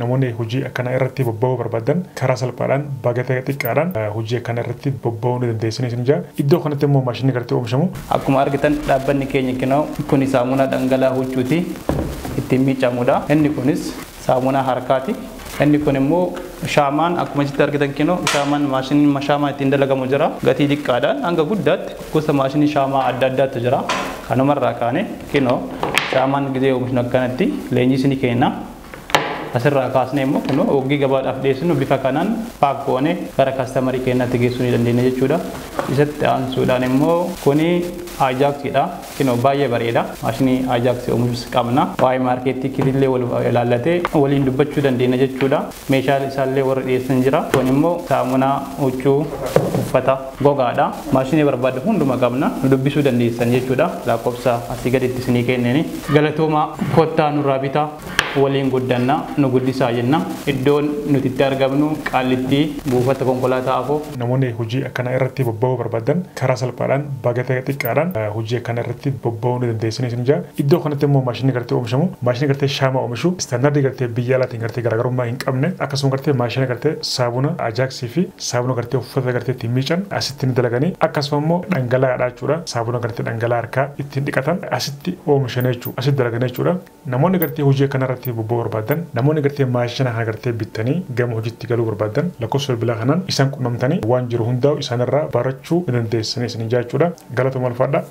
namoonni hojii akkana irratti bobba'uu barbaadan karaa salphaadhaan bagatee xiqqaadhaan hojii akkana irratti bobba'uu ni dandeessanii isin jaa. Iddoo kanatti immoo maashinni gartee oomishamu. Akkuma argitan dhaabbanni keenya kinoo kun saamunaa dhangala'aa huccuuti ittiin miicamudha. Inni kunis saamunaa harkaati. Inni kun immoo shaamaan akkuma itti argitan kinoo shaamaan maashinii shaamaa ittiin dalagamu jira. Gatii xiqqaadhaan hanga guddaatti gosa maashinii shaamaa adda addaatu jira. Kanumarraa kaane kinoo shaamaan gizee oomishnu akkanatti leenjii ni kenna. Asirraa kaasnee immoo kun oggii gabaadhaaf dhiyeessinu bifa kanaan paak goonee gara kastamarii keenyatti geessuu ni dandeenya jechuudha. Isatti aansuudhaan immoo kuni Ajaxidha. Kinoo baay'ee bareeda. Maashinii Ajax oomishus qabna. Waa'ee maarkeetii kilillee wal ilaallatee waliin dubbachuu dandeenya jechuudha. Meeshaalee isaallee warra dhiyeessan jira. Kun immoo saamunaa huccuu uffata gogaadha. Maashinii barbaadde hunduma qabna. Nu dubbisuu dandeessan jechuudha. Lakkoofsa asii gaditti isinii kenneni. Galatooma kottaa nurraa bitaa waliin guddanna nu guddisaa jenna. Iddoon nuti itti argamnu Qaallittii buufata konkolaataa Afoo. Namoonni hojii akkana irratti bobba'uu barbaadan karaa salphaadhaan bagatee xiqqaadhaan hojii akkana irratti bobba'uu ni dandeessanii isin jaa. Iddoo kanatti immoo maashinni gartee oomishamu. Maashinni gartee shaamaa oomishu istaandardii gartee biyya alaatiin gartee garaagarummaa hin qabne akkasuma gartee maashina gartee saabuna Ajaxii fi saabuna gartee uffata gartee ittiin miican asitti ni dalaganii akkasuma immoo dhangala'aadha jechuudha. Saabuna gartee dhangala'aa harkaa ittiin dhiqatan asitti oomishan jechuudha. Asitti dalagan jechuudha. Namoonni gartee hojii akkana irratti bobba'uu barbaadan namoonni gartee maashina kana gartee bittanii gama hojiitti galuu barbaadan lakkoofsa bilbilaa kanaan isaan qunnamtanii waan jiru hundaa'u isaanirraa barachuu ni dandeessanii isin jechuudha. Galatooma ulfaadha.